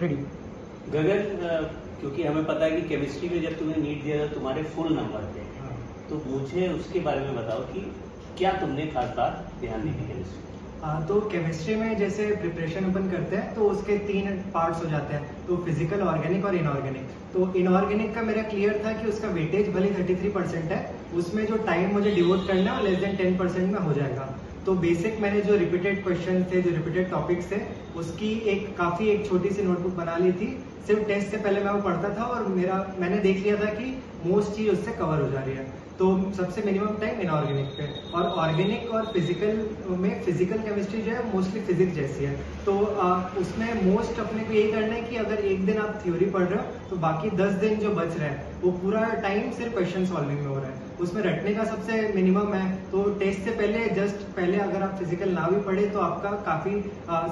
Ready. गगन, क्योंकि हमें पता है कि केमिस्ट्री में जब तुमने नीट दिया था तुम्हारे फुल नंबर थे, तो मुझे उसके बारे में बताओ कि क्या तुमने खास बात ध्यान दी थी केमिस्ट्री? तो केमिस्ट्री में जैसे प्रिपरेशन अपन करते हैं तो उसके 3 पार्ट्स हो जाते हैं, तो फिजिकल, ऑर्गेनिक और इनऑर्गेनिक। तो इनऑर्गेनिक का मेरा क्लियर था कि उसका वेटेज भले 33% है, उसमें जो टाइम मुझे डिवोट करना है लेस देन 10% में हो जाएगा। तो बेसिक मैंने जो रिपीटेड क्वेश्चन थे, जो रिपीटेड टॉपिक्स थे, उसकी एक छोटी सी नोटबुक बना ली थी। सिर्फ टेस्ट से पहले मैं वो पढ़ता था और मैंने देख लिया था कि मोस्ट चीज उससे कवर हो जा रही है। तो सबसे मिनिमम टाइम इनऑर्गेनिक पे, और ऑर्गेनिक और फिजिकल में फिजिकल केमिस्ट्री जो है मोस्टली फिजिक्स जैसी है। तो उसमें मोस्ट अपने को यही करना है कि अगर एक दिन आप थ्योरी पढ़ रहे हो तो बाकी 10 दिन जो बच रहे हैं वो पूरा टाइम सिर्फ क्वेश्चन सॉल्विंग में हो रहा है, उसमें रटने का सबसे मिनिमम है। तो टेस्ट से पहले अगर आप फिजिकल ना भी पढ़े तो आपका काफी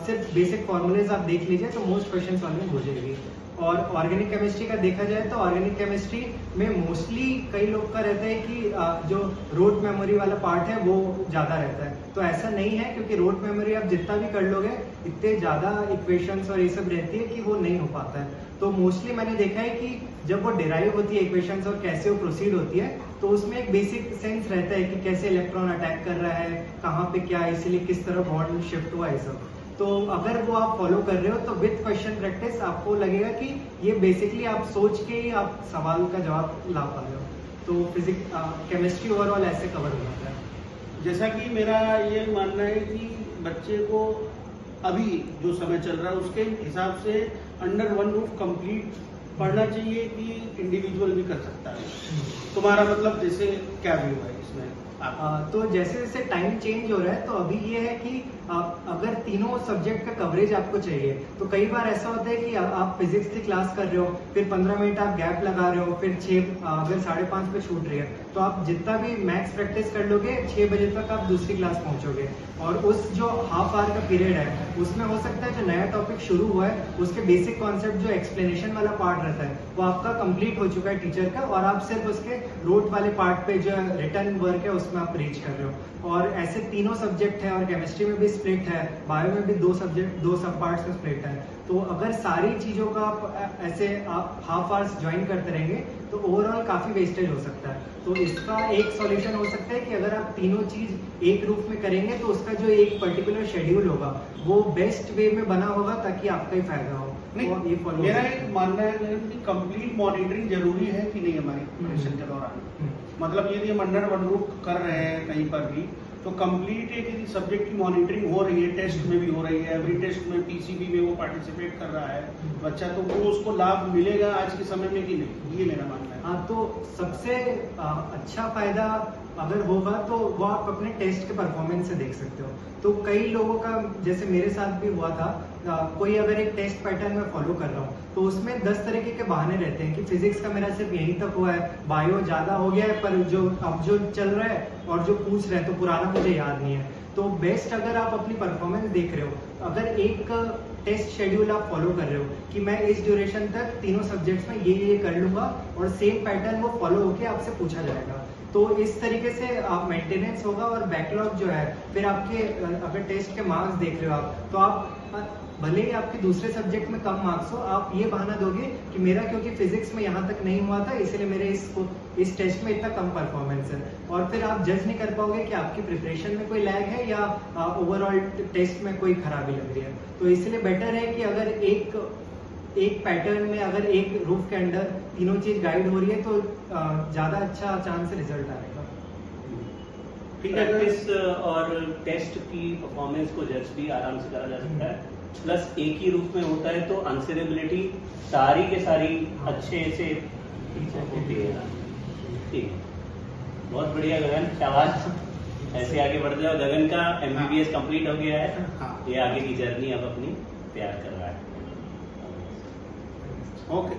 सिर्फ बेसिक फॉर्मूलेज आप देख लीजिए तो मोस्ट क्वेश्चन सॉल्विंग हो जाएगी। और ऑर्गेनिक केमिस्ट्री का देखा जाए तो ऑर्गेनिक केमिस्ट्री में मोस्टली कई लोग का रहता है कि जो रोट मेमोरी वाला पार्ट है वो ज्यादा रहता है। तो ऐसा नहीं है, क्योंकि रोट मेमोरी आप जितना भी कर लोगे इतने ज्यादा इक्वेशंस और ये सब रहती है कि वो नहीं हो पाता है। तो मोस्टली मैंने देखा है कि जब वो डिराइव होती है इक्वेशंस और कैसे वो प्रोसीड होती है, तो उसमें एक बेसिक सेंस रहता है कि कैसे इलेक्ट्रॉन अटैक कर रहा है, कहाँ पे क्या, इसीलिए किस तरह बॉन्ड शिफ्ट हुआ है सब। तो अगर वो आप फॉलो कर रहे हो तो विद क्वेश्चन प्रैक्टिस आपको लगेगा कि ये बेसिकली आप सोच के ही आप सवाल का जवाब ला पा रहे हो। तो फिजिक्स केमिस्ट्री ओवरऑल ऐसे कवर हो जाता है। जैसा कि मेरा ये मानना है कि बच्चे को अभी जो समय चल रहा है उसके हिसाब से अंडर वन रूफ कंप्लीट पढ़ना चाहिए कि इंडिविजुअल भी कर सकता है। तुम्हारा मतलब जैसे क्या व्यू है इसमें? तो जैसे जैसे टाइम चेंज हो रहा है तो अभी ये है कि अगर तीनों सब्जेक्ट का कवरेज आपको चाहिए तो कई बार ऐसा होता है कि आप फिजिक्स की क्लास कर रहे हो, फिर 15 मिनट आप गैप लगा रहे हो, फिर 6 अगर 5:30 पे छूट रही है तो आप जितना भी मैथ्स प्रैक्टिस कर लोगे 6 बजे तक आप दूसरी क्लास पहुंचोगे। और उस जो हाफ आवर का पीरियड है उसमें हो सकता है जो नया टॉपिक शुरू हुआ है उसके बेसिक कॉन्सेप्ट जो एक्सप्लेनेशन वाला पार्ट रहता है वो आपका कंप्लीट हो चुका है टीचर का, और आप सिर्फ उसके रोट वाले पार्ट पे जो रिटर्न वर्क है उसमें आप रीच कर रहे हो। और ऐसे तीनों सब्जेक्ट हैं, और केमिस्ट्री में भी स्प्लिट है, बायो में भी 2 सब पार्ट्स में स्प्लिट है। तो अगर सारी चीजों का आप ऐसे आप हाफ आवर्स ज्वाइन करते रहेंगे तो ओवरऑल काफी वेस्टेज हो सकता है। तो इसका एक सॉल्यूशन हो सकता है कि अगर आप तीनों चीज एक रूप में करेंगे तो उसका जो एक पर्टिकुलर शेड्यूल होगा वो बेस्ट वे में बना होगा ताकि आपका ही फायदा हो। नहीं, ये मेरा एक मानना है कि कंप्लीट मॉनिटरिंग जरूरी है कि नहीं हमारी प्रिपरेशन के दौरान। मतलब यदि हम अंडर वन रूफ कर रहे हैं कहीं पर भी तो कंप्लीट एक सब्जेक्ट की मॉनिटरिंग हो रही है, टेस्ट में भी हो रही है, एवरी टेस्ट में पीसीबी में वो पार्टिसिपेट कर रहा है बच्चा, तो वो उसको लाभ मिलेगा आज के समय में कि नहीं, ये मेरा मानना है। हाँ, तो सबसे अच्छा फायदा अगर होगा तो वो आप अपने टेस्ट के परफॉर्मेंस से देख सकते हो। तो कई लोगों का, जैसे मेरे साथ भी हुआ था, कोई अगर एक टेस्ट पैटर्न में फॉलो कर रहा हूँ तो उसमें 10 तरीके के बहाने रहते हैं कि फिजिक्स का मेरा सिर्फ यहीं तक हुआ है, बायो ज्यादा हो गया है, पर अब जो चल रहा है और जो पूछ रहे हैं तो पुराना मुझे याद नहीं है। तो बेस्ट अगर आप अपनी परफॉर्मेंस देख रहे हो, अगर एक टेस्ट शेड्यूल आप फॉलो कर रहे हो कि मैं इस ड्यूरेशन तक तीनों सब्जेक्ट्स में ये कर लूंगा और सेम पैटर्न वो फॉलो होके आपसे पूछा जाएगा, तो इस तरीके से आप मेंटेनेंस होगा। और बैकलॉग जो है, फिर आपके अगर टेस्ट के मार्क्स देख रहे हो आप, तो आप भले ही आपके दूसरे सब्जेक्ट में कम मार्क्स हो, आप ये बहाना दोगे कि मेरा क्योंकि फिजिक्स में यहाँ तक नहीं हुआ था इसलिए मेरे इस टेस्ट में इतना कम परफॉर्मेंस है। और फिर आप जज नहीं कर पाओगे कि आपकी प्रिपरेशन में कोई लैग है या ओवरऑल टेस्ट में कोई खराबी लग रही है। तो इसलिए बेटर है कि अगर एक पैटर्न में, अगर एक रूफ के अंदर तीनों चीज गाइड हो रही है तो ज्यादा अच्छा चांस रिजल्ट आएगा। प्रैक्टिस और टेस्ट की परफॉर्मेंस को जज भी आराम से करा जा सकता है, प्लस एक ही रूप में होता है तो आंसरेबिलिटी सारी के सारी अच्छे से होती है। ठीक है, बहुत बढ़िया गगन, शाबाश, ऐसे आगे बढ़ जाओ। गगन का MBBS कंप्लीट हो गया है, ये आगे की जर्नी अब अपनी तैयार कर रहा है। ओके।